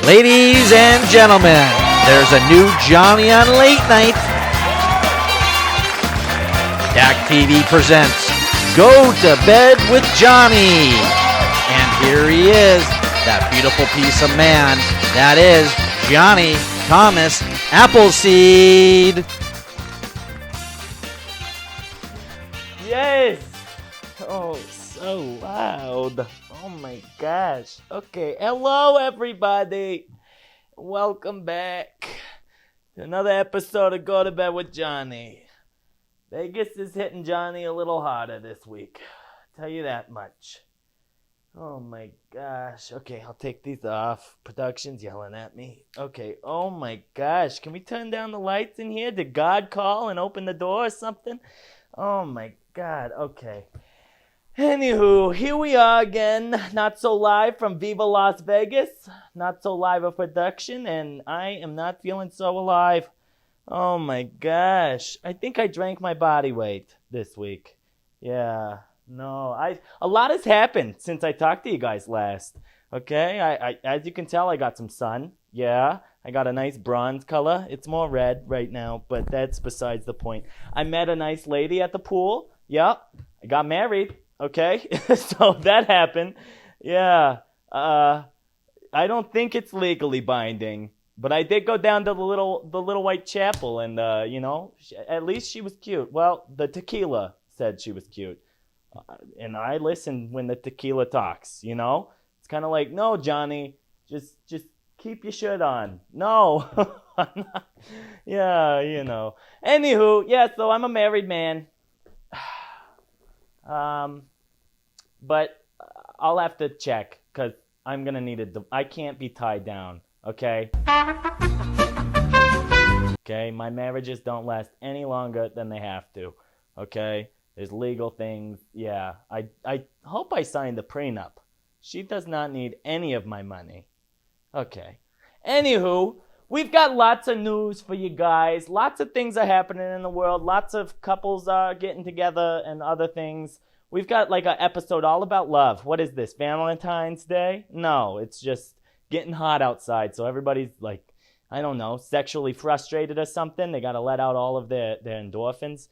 Ladies and gentlemen, there's a new Jonny on late night. DAC TV presents Go to Bed with Jonny. And here he is, that beautiful piece of man. That is Jonny Thomas Appleseed. Yes! Oh, so loud. Oh my gosh. Okay, hello everybody. Welcome back to another episode of Go to Bed with Jonny. Vegas is hitting Jonny a little harder this week. I'll tell you that much. Oh my gosh. Okay, I'll take these off. Production's yelling at me. Okay, oh my gosh. Can we turn down the lights in here? Did God call and open the door or something? Oh my God. Okay. Anywho, here we are again. Not so live from Viva Las Vegas. Not so live a production, and I am not feeling so alive. Oh my gosh. I think I drank my body weight this week. Yeah. No, a lot has happened since I talked to you guys last. Okay, I as you can tell, I got some sun. Yeah, I got a nice bronze color. It's more red right now, but that's besides the point. I met a nice lady at the pool. Yep, I got married. Okay, so that happened. Yeah, I don't think it's legally binding, but I did go down to the little white chapel, and at least she was cute. Well, the tequila said she was cute. And I listen when the tequila talks, you know? It's kind of like, no, Jonny, just keep your shirt on. No. Yeah, you know. Anywho, yeah, so I'm a married man. But I'll have to check because I'm going to need I can't be tied down, okay? Okay, my marriages don't last any longer than they have to, okay? There's legal things. Yeah, I hope I signed the prenup. She does not need any of my money. Okay. Anywho, we've got lots of news for you guys. Lots of things are happening in the world. Lots of couples are getting together and other things. We've got like an episode all about love. What is this, Valentine's Day? No, it's just getting hot outside. So everybody's like, I don't know, sexually frustrated or something. They got to let out all of their endorphins.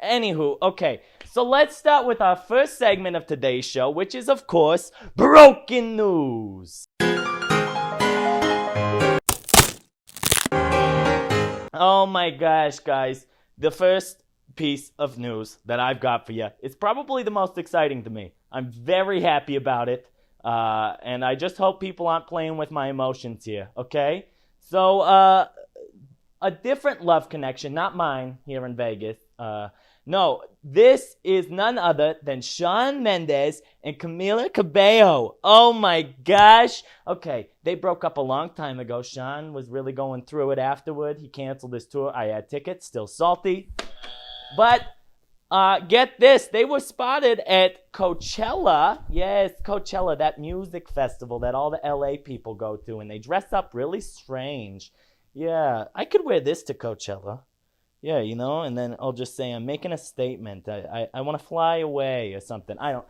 Anywho, okay, so let's start with our first segment of today's show, which is, of course, Broken News. Oh my gosh, guys. The first piece of news that I've got for you is probably the most exciting to me. I'm very happy about it, and I just hope people aren't playing with my emotions here, okay? So, a different love connection, not mine, here in Vegas. No, this is none other than Shawn Mendes and Camila Cabello. Oh my gosh. Okay, they broke up a long time ago. Shawn was really going through it afterward. He canceled his tour. I had tickets, still salty. But get this, they were spotted at Coachella. Yes, Coachella, that music festival that all the LA people go to, and they dress up really strange. Yeah, I could wear this to Coachella. Yeah, you know, and then I'll just say I'm making a statement. I want to fly away or something. I don't.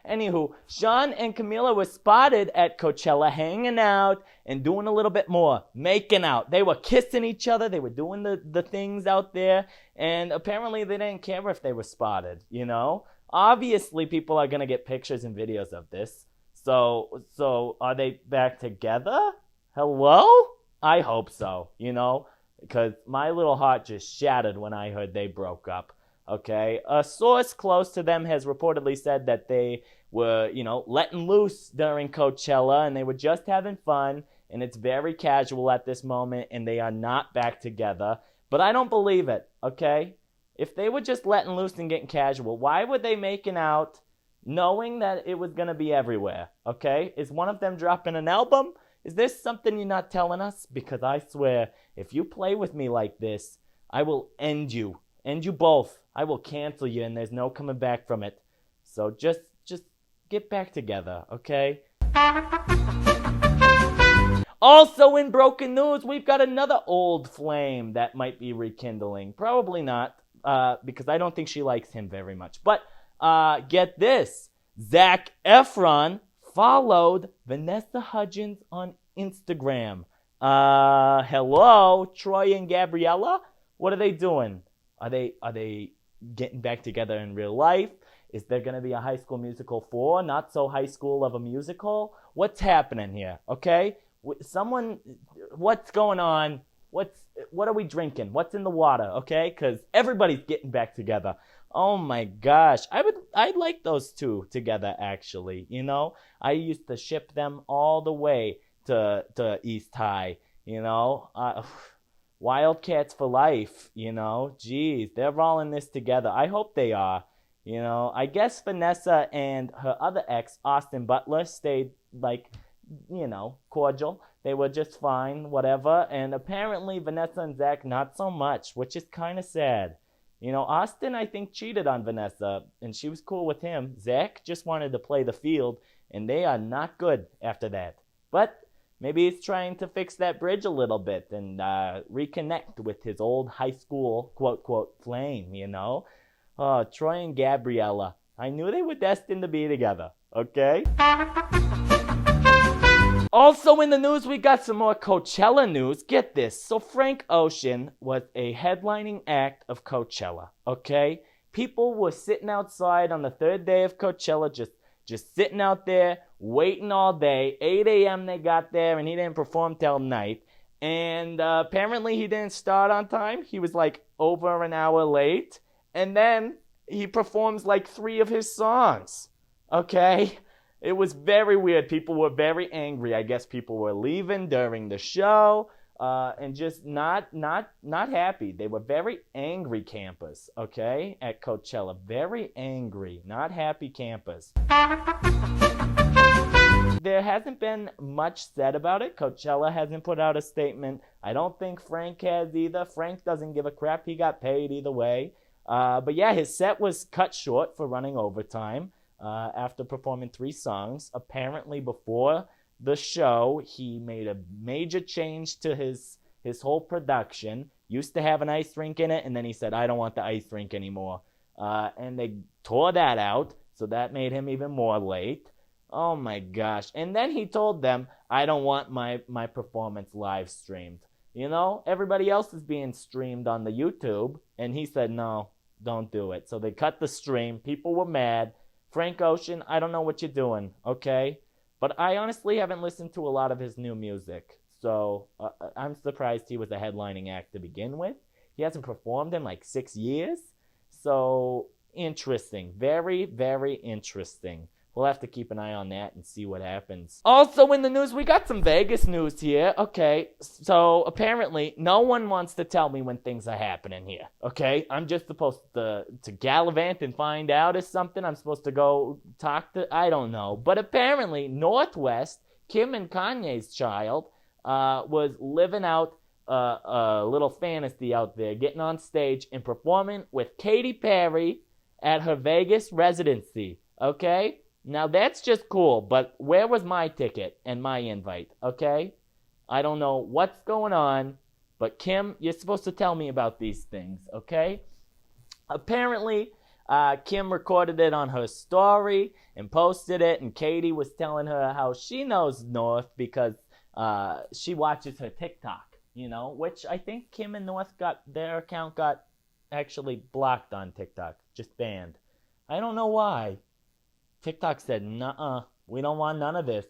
Anywho, Shawn and Camila were spotted at Coachella hanging out and doing a little bit more, making out. They were kissing each other. They were doing the things out there. And apparently they didn't care if they were spotted, you know. Obviously, people are going to get pictures and videos of this. So are they back together? Hello? I hope so, you know, because my little heart just shattered when I heard they broke up, okay? A source close to them has reportedly said that they were, you know, letting loose during Coachella and they were just having fun, and it's very casual at this moment, and they are not back together. But I don't believe it, okay? If they were just letting loose and getting casual, why were they making out knowing that it was going to be everywhere, okay? Is one of them dropping an album? Is there something you're not telling us? Because I swear, if you play with me like this, I will end you. End you both. I will cancel you, and there's no coming back from it. So just get back together, okay? Also in broken news, we've got another old flame that might be rekindling. Probably not, because I don't think she likes him very much. But get this. Zac Efron followed Vanessa Hudgens on Instagram. Hello, Troy and Gabriella? What are they doing? Are they getting back together in real life? Is there going to be a High School Musical 4? Not so high school of a musical? What's happening here, okay? What's going on? What are we drinking? What's in the water, okay? Because everybody's getting back together. Oh my gosh. I'd like those two together, actually, you know? I used to ship them all the way to East High, you know? Wildcats for life, you know? Jeez, they're all in this together. I hope they are. You know, I guess Vanessa and her other ex, Austin Butler, stayed, like, you know, cordial. They were just fine, whatever. And apparently Vanessa and Zac, not so much, which is kind of sad. You know, Austin, I think, cheated on Vanessa, and she was cool with him. Zac just wanted to play the field, and they are not good after that. But maybe he's trying to fix that bridge a little bit and reconnect with his old high school, quote-quote, flame, you know? Oh, Troy and Gabriella. I knew they were destined to be together, okay? Also in the news, we got some more Coachella news. Get this. So Frank Ocean was a headlining act of Coachella, okay? People were sitting outside on the third day of Coachella, just sitting out there, waiting all day. 8 a.m. they got there, and he didn't perform till night. And apparently he didn't start on time. He was like over an hour late. And then he performs like 3 of his songs, okay? It was very weird. People were very angry. I guess people were leaving during the show and just not happy. They were very angry campers, okay, at Coachella. Very angry, not happy campers. There hasn't been much said about it. Coachella hasn't put out a statement. I don't think Frank has either. Frank doesn't give a crap. He got paid either way. But yeah, his set was cut short for running overtime after performing 3 songs. Apparently before the show, he made a major change to his whole production. Used to have an ice rink in it, and then he said, I don't want the ice rink anymore. And they tore that out, so that made him even more late. Oh my gosh. And then he told them, I don't want my performance live streamed. You know, everybody else is being streamed on the YouTube, and he said, no, don't do it. So they cut the stream. People were mad. Frank Ocean, I don't know what you're doing, okay? But I honestly haven't listened to a lot of his new music. So I'm surprised he was a headlining act to begin with. He hasn't performed in like 6 years. So interesting. Very, very interesting. We'll have to keep an eye on that and see what happens. Also in the news, we got some Vegas news here. Okay, so apparently no one wants to tell me when things are happening here. Okay, I'm just supposed to gallivant and find out or something. I'm supposed to go talk to, I don't know. But apparently Northwest, Kim and Kanye's child, was living out a little fantasy out there, getting on stage and performing with Katy Perry at her Vegas residency. Okay? Now, that's just cool, but where was my ticket and my invite, okay? I don't know what's going on, but Kim, you're supposed to tell me about these things, okay? Apparently, Kim recorded it on her story and posted it, and Katie was telling her how she knows North because she watches her TikTok, you know, which I think Kim and North their account got actually blocked on TikTok, just banned. I don't know why. TikTok said, nuh-uh, we don't want none of this.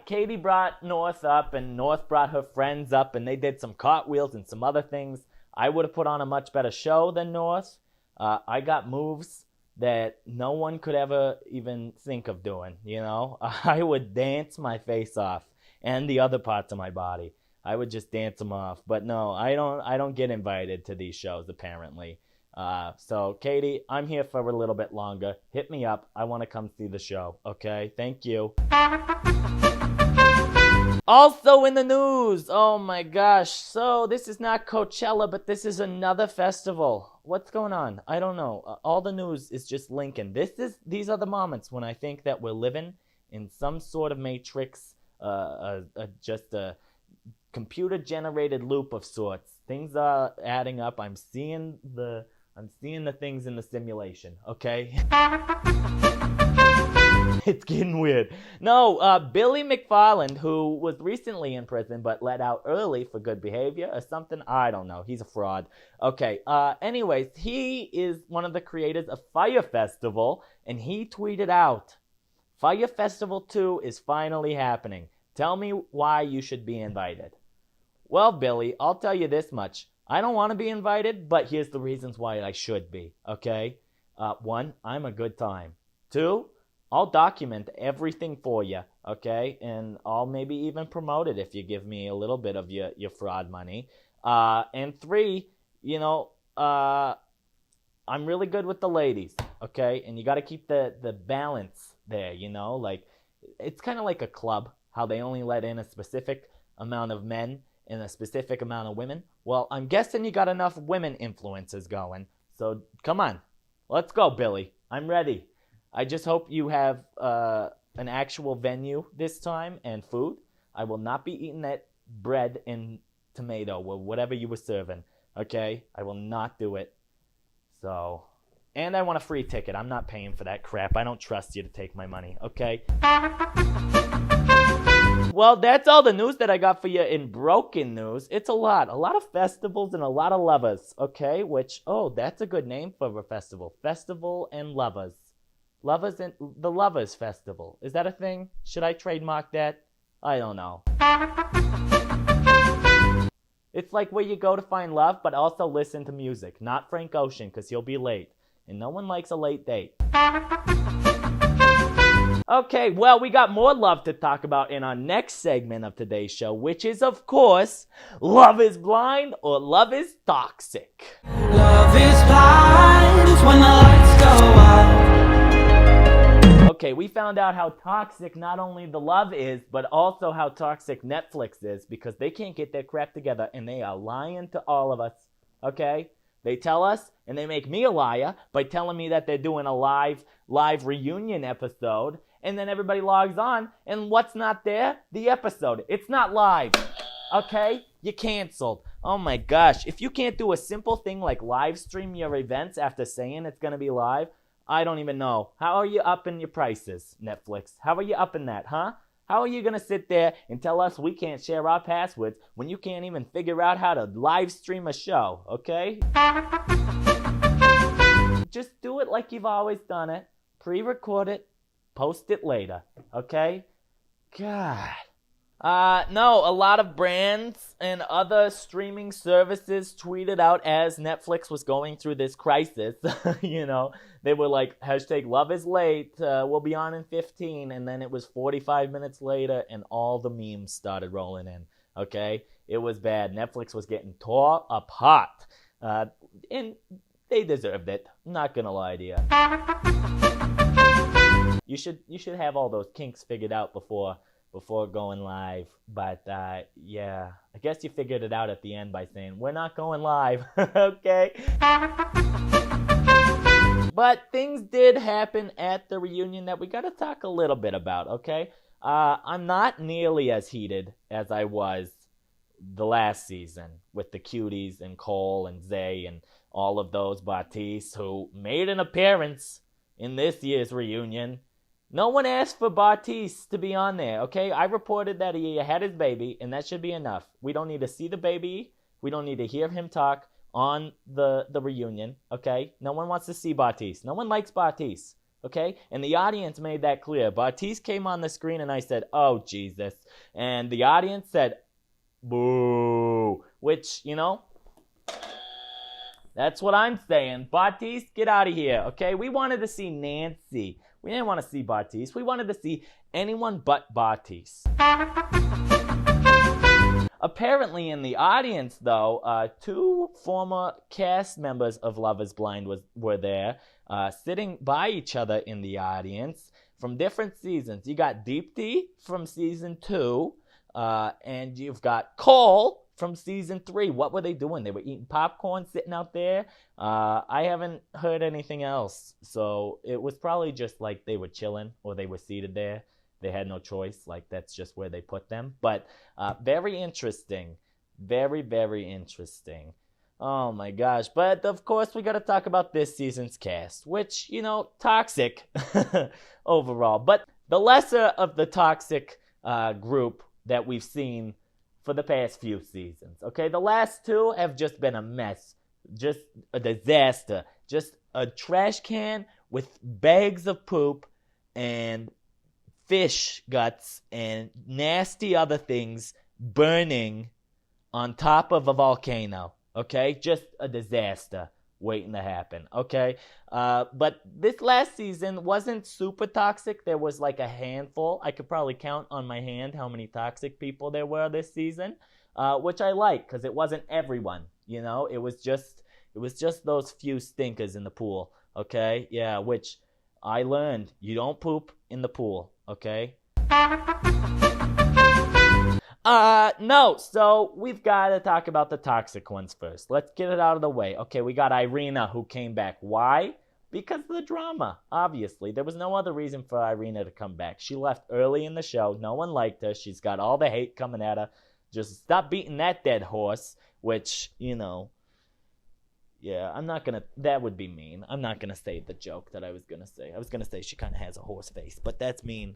Katie brought North up, and North brought her friends up, and they did some cartwheels and some other things. I would have put on a much better show than North. I got moves that no one could ever even think of doing, you know? I would dance my face off, and the other parts of my body. I would just dance them off. But no, I don't get invited to these shows, apparently. So, Katie, I'm here for a little bit longer. Hit me up. I want to come see the show, okay? Thank you. Also in the news, oh my gosh. So, this is not Coachella, but this is another festival. What's going on? I don't know. All the news is just linking. These are the moments when I think that we're living in some sort of matrix, just a computer-generated loop of sorts. Things are adding up. I'm seeing the I'm seeing the things in the simulation, okay? It's getting weird. No, Billy McFarland, who was recently in prison but let out early for good behavior or something. I don't know. He's a fraud. Okay, anyways, he is one of the creators of Fire Festival, and he tweeted out, Fire Festival 2 is finally happening. Tell me why you should be invited. Well, Billy, I'll tell you this much. I don't want to be invited, but here's the reasons why I should be, okay? 1, I'm a good time. 2, I'll document everything for you, okay? And I'll maybe even promote it if you give me a little bit of your fraud money. And 3, I'm really good with the ladies, okay? And you got to keep the balance there, like it's kind of like a club, how they only let in a specific amount of men and a specific amount of women. Well, I'm guessing you got enough women influences going. So come on, let's go, Billy. I'm ready. I just hope you have an actual venue this time and food. I will not be eating that bread and tomato or whatever you were serving, okay? I will not do it. So, and I want a free ticket. I'm not paying for that crap. I don't trust you to take my money, okay? Well, that's all the news that I got for you in broken news. It's a lot of festivals and a lot of lovers, okay? Which, that's a good name for a festival. Festival and lovers. Lovers and the Lovers Festival. Is that a thing? Should I trademark that? I don't know. It's like where you go to find love, but also listen to music. Not Frank Ocean, because you'll be late. And no one likes a late date. Okay, well, we got more love to talk about in our next segment of today's show, which is, of course, Love is Blind or Love is Toxic. Love is blind when the lights go out. Okay, we found out how toxic not only the love is, but also how toxic Netflix is, because they can't get their crap together and they are lying to all of us, okay? They tell us, and they make me a liar by telling me that they're doing a live reunion episode, and then everybody logs on, and what's not there? The episode. It's not live, okay? You're canceled. Oh my gosh, if you can't do a simple thing like live stream your events after saying it's going to be live, I don't even know. How are you upping your prices, Netflix? How are you upping that, huh? How are you going to sit there and tell us we can't share our passwords when you can't even figure out how to live stream a show, okay? Just do it like you've always done it. Pre-record it. Post it later, okay? God. No, a lot of brands and other streaming services tweeted out as Netflix was going through this crisis. They were like, #love is late, we'll be on in 15, and then it was 45 minutes later, and all the memes started rolling in, okay? It was bad. Netflix was getting tore apart, and they deserved it. I'm not gonna lie to you. You should have all those kinks figured out before going live, but yeah, I guess you figured it out at the end by saying we're not going live. Okay. But things did happen at the reunion that we got to talk a little bit about, okay? I'm not nearly as heated as I was the last season with the cuties and Cole and Zay and all of those Batiste who made an appearance in this year's reunion. No one asked for Batiste to be on there, okay? I reported that he had his baby, and that should be enough. We don't need to see the baby. We don't need to hear him talk on the reunion, okay? No one wants to see Batiste. No one likes Batiste, okay? And the audience made that clear. Batiste came on the screen, and I said, oh, Jesus. And the audience said, boo, which, that's what I'm saying. Batiste, get out of here, okay? We wanted to see Nancy. We didn't want to see Batiste. We wanted to see anyone but Batiste. Apparently in the audience, though, 2 former cast members of Love is Blind were there, sitting by each other in the audience from different seasons. You got Deepti from season 2, and you've got Cole from season 3. What were they doing? They were eating popcorn, sitting out there. I haven't heard anything else, so it was probably just like they were chilling or they were seated there. They had no choice. Like, that's just where they put them. But very interesting. Very, very interesting. Oh my gosh. But of course, we got to talk about this season's cast, which, toxic overall. But the lesser of the toxic group that we've seen for the past few seasons. Okay, the last two have just been a mess, just a disaster, just a trash can with bags of poop and fish guts and nasty other things burning on top of a volcano. Okay, just a disaster waiting to happen. Okay, but this last season wasn't super toxic. There was like a handful. I could probably count on my hand how many toxic people there were this season, which I like because it wasn't everyone. It was just those few stinkers in the pool. Okay, yeah, which I learned you don't poop in the pool. Okay. No, so we've got to talk about the toxic ones first. Let's get it out of the way. Okay, we got Irina who came back. Why? Because of the drama, obviously. There was no other reason for Irina to come back. She left early in the show. No one liked her. She's got all the hate coming at her. Just stop beating that dead horse, which, yeah, I'm not going to, that would be mean. I'm not going to say the joke that I was going to say. I was going to say she kind of has a horse face, but that's mean.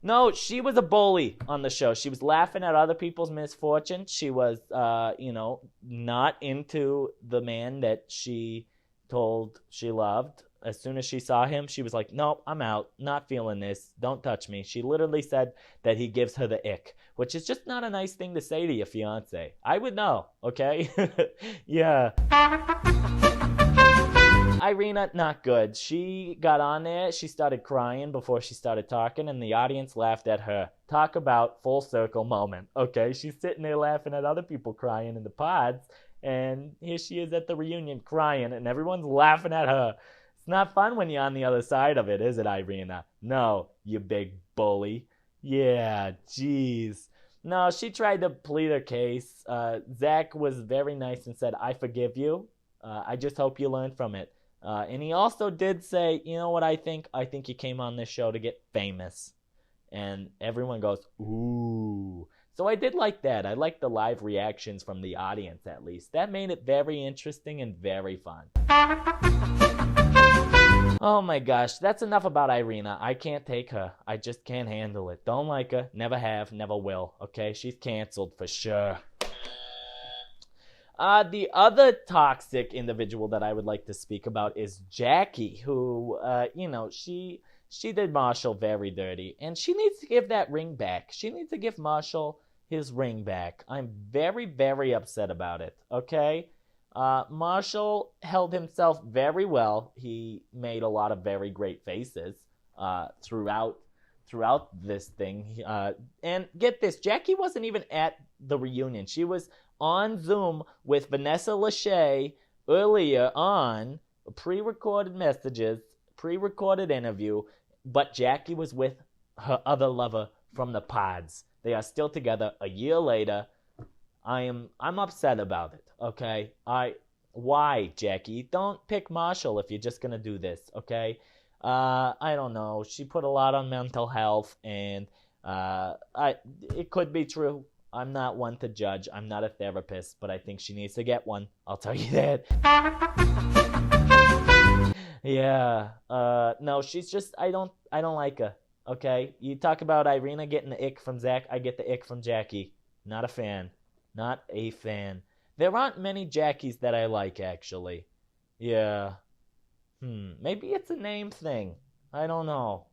No, she was a bully on the show. She was laughing at other people's misfortune. She was, not into the man that she told she loved. As soon as she saw him, she was like, nope, I'm out. Not feeling this. Don't touch me. She literally said that he gives her the ick, which is just not a nice thing to say to your fiance. I would know, okay? Yeah. Irina, not good. She got on there. She started crying before she started talking, and the audience laughed at her. Talk about full circle moment, okay? She's sitting there laughing at other people crying in the pods, and here she is at the reunion crying, and everyone's laughing at her. It's not fun when you're on the other side of it, is it, Irina? No, you big bully. Yeah, jeez. No, she tried to plead her case. Zach was very nice and said, I forgive you. I just hope you learn from it. And he also did say, you know what I think? I think you came on this show to get famous. And everyone goes, ooh. So I did like that. I liked the live reactions from the audience, at least. That made it very interesting and very fun. Oh my gosh, that's enough about Irina. I can't take her. I just can't handle it. Don't like her. Never have, never will. Okay, she's canceled for sure. The other toxic individual that I would like to speak about is Jackie, who, she did Marshall very dirty, and she needs to give that ring back. She needs to give Marshall his ring back. I'm very, very upset about it, okay? Marshall held himself very well. He made a lot of very great faces throughout this thing. And get this, Jackie wasn't even at the reunion. She was on Zoom with Vanessa Lachey earlier on pre-recorded messages, pre-recorded interview, but Jackie was with her other lover from the pods. They are still together a year later. I'm upset about it, okay? Why, Jackie? Don't pick Marshall if you're just gonna do this, okay? I don't know. She put a lot on mental health, and it could be true. I'm not one to judge. I'm not a therapist, but I think she needs to get one. I'll tell you that. Yeah. No, she's just, I don't like her. Okay? You talk about Irina getting the ick from Zach. I get the ick from Jackie. Not a fan. Not a fan. There aren't many Jackies that I like, actually. Yeah. Maybe it's a name thing. I don't know.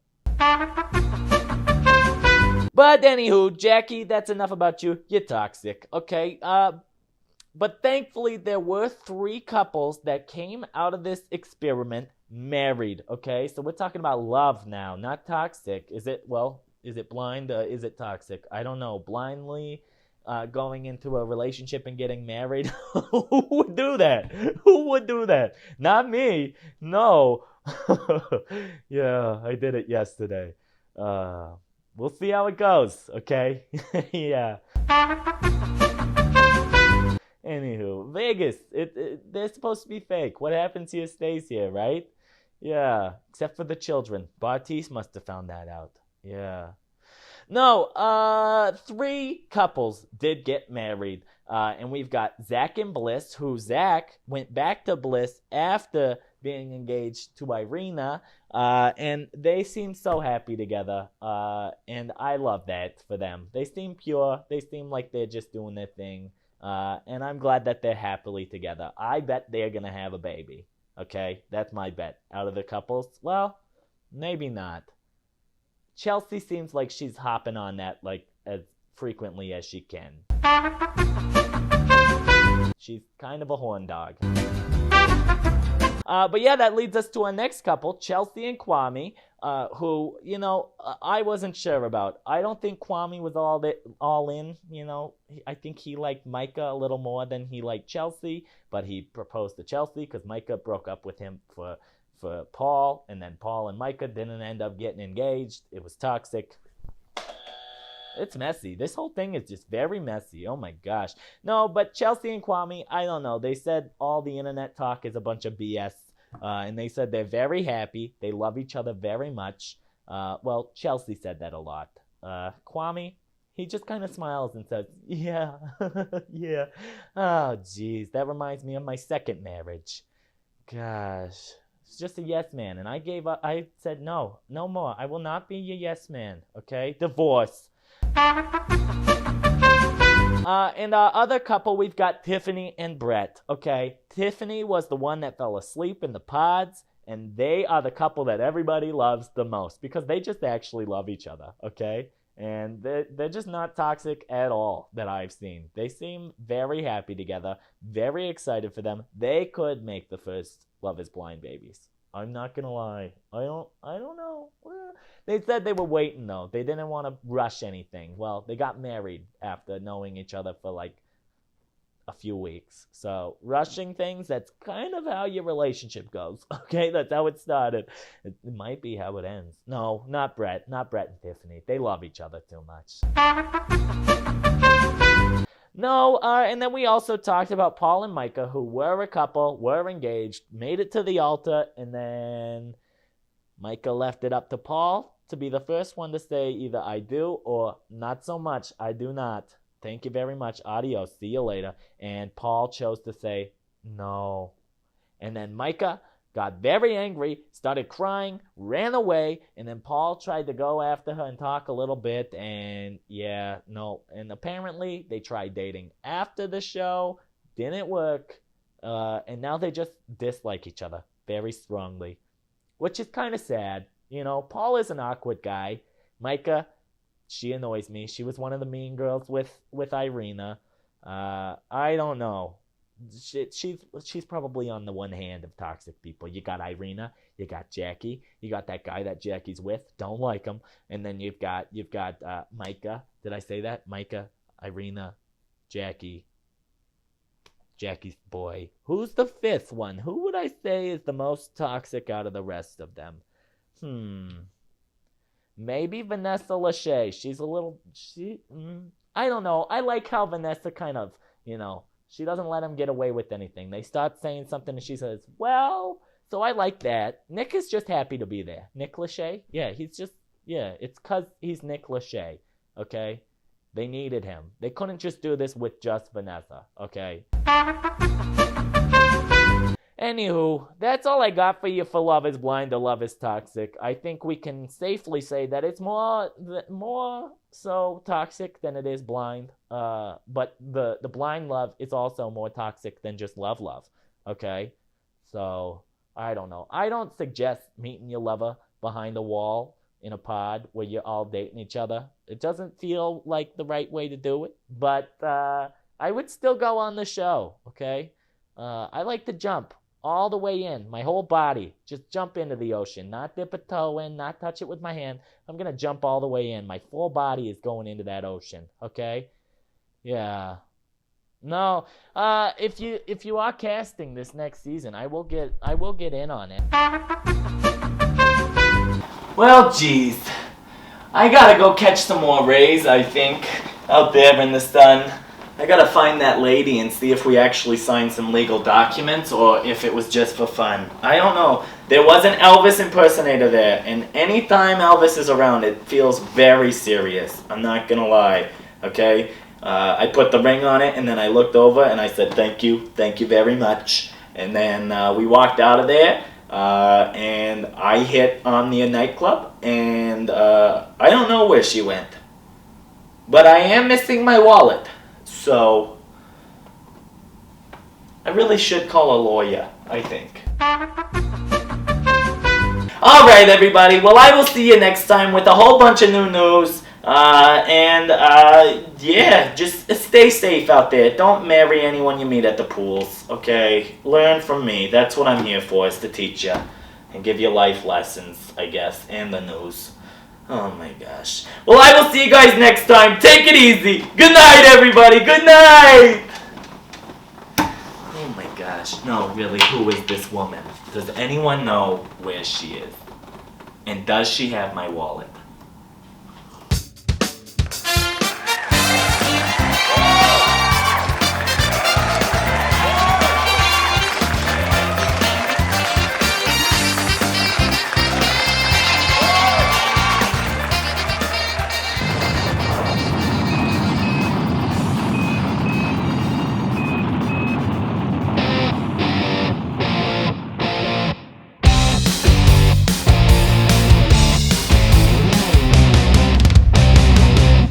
But anywho, Jackie, that's enough about you. You're toxic, okay? But thankfully, there were 3 couples that came out of this experiment married, okay? So we're talking about love now, not toxic. Is it blind? Is it toxic? I don't know. Blindly going into a relationship and getting married? Who would do that? Who would do that? Not me. No. Yeah, I did it yesterday. We'll see how it goes, okay? Yeah. Anywho, Vegas, they're supposed to be fake. What happens here stays here, right? Yeah, except for the children. Bartiz must have found that out. Yeah. No, 3 couples did get married. And we've got Zach and Bliss, who Zach went back to Bliss after being engaged to Irina. And they seem so happy together. And I love that for them. They seem pure. They seem like they're just doing their thing. And I'm glad that they're happily together. I bet they're going to have a baby. Okay? That's my bet. Out of the couples, well, maybe not. Chelsea seems like she's hopping on that like as frequently as she can. She's kind of a horn dog. But yeah, that leads us to our next couple, Chelsea and Kwame, who, I wasn't sure about. I don't think Kwame was all in, I think he liked Micah a little more than he liked Chelsea, but he proposed to Chelsea because Micah broke up with him for Paul, and then Paul and Micah didn't end up getting engaged. It was toxic. It's messy. This whole thing is just very messy. Oh my gosh. No, but Chelsea and Kwame, I don't know. They said all the internet talk is a bunch of BS. And they said they're very happy. They love each other very much. Well, Chelsea said that a lot. Kwame, he just kind of smiles and says, yeah, yeah. Oh, geez. That reminds me of my second marriage. Gosh. It's just a yes man. And I gave up. I said, no more. I will not be your yes man. Okay? Divorce. And our other couple, we've got Tiffany and Brett, okay? Tiffany was the one that fell asleep in the pods, and they are the couple that everybody loves the most because they just actually love each other, okay? And they're just not toxic at all that I've seen. They seem very happy together, very excited for them. They could make the first Love is Blind babies. I'm not gonna lie. I don't know. They said they were waiting though. They didn't want to rush anything. Well, they got married after knowing each other for like a few weeks. So rushing things, that's kind of how your relationship goes. Okay, that's how it started. It might be how it ends. No, not Brett. Not Brett and Tiffany. They love each other too much. No, and then we also talked about Paul and Micah, who were a couple, were engaged, made it to the altar, and then Micah left it up to Paul to be the first one to say either I do or not so much, I do not. Thank you very much, adios, see you later. And Paul chose to say no. And then Micah got very angry, started crying, ran away, and then Paul tried to go after her and talk a little bit, and yeah, no. And apparently they tried dating after the show, didn't work, and now they just dislike each other very strongly, which is kind of sad. Paul is an awkward guy. Micah, she annoys me. She was one of the mean girls with Irina. I don't know. She's probably on the one hand of toxic people. You got Irina, you got Jackie, you got that guy that Jackie's with, don't like him, and then you've got Micah. Did I say that? Micah, Irina, Jackie's boy. Who's the fifth one? Who would I say is the most toxic out of the rest of them? Maybe Vanessa Lachey. She's a little. I don't know. I like how Vanessa kind of, she doesn't let him get away with anything. They start saying something and she says, well, so I like that. Nick is just happy to be there. Nick Lachey? Yeah, it's because he's Nick Lachey, okay? They needed him. They couldn't just do this with just Vanessa, okay? Anywho, that's all I got for you for Love is Blind or Love is Toxic. I think we can safely say that it's more so toxic than it is blind. But the blind love is also more toxic than just love, okay? So, I don't know. I don't suggest meeting your lover behind a wall in a pod where you're all dating each other. It doesn't feel like the right way to do it. But I would still go on the show, okay? I like to jump all the way in, my whole body. Just jump into the ocean, not dip a toe in, not touch it with my hand. I'm going to jump all the way in. My full body is going into that ocean, okay? Yeah. No, if you are casting this next season, I will get in on it. Well, geez. I got to go catch some more rays, I think, out there in the sun. I gotta find that lady and see if we actually signed some legal documents or if it was just for fun. I don't know. There was an Elvis impersonator there, and anytime Elvis is around, it feels very serious. I'm not gonna lie, okay? I put the ring on it, and then I looked over and I said, thank you very much. And then we walked out of there, and I hit Omnia nightclub, and I don't know where she went. But I am missing my wallet, so I really should call a lawyer, I think. Alright everybody, well I will see you next time with a whole bunch of new news. Yeah, just stay safe out there. Don't marry anyone you meet at the pools, okay? Learn from me. That's what I'm here for, is to teach you. And give you life lessons, I guess, and the news. Oh my gosh. Well, I will see you guys next time. Take it easy. Good night, everybody. Good night. Oh my gosh. No, really, who is this woman? Does anyone know where she is? And does she have my wallet?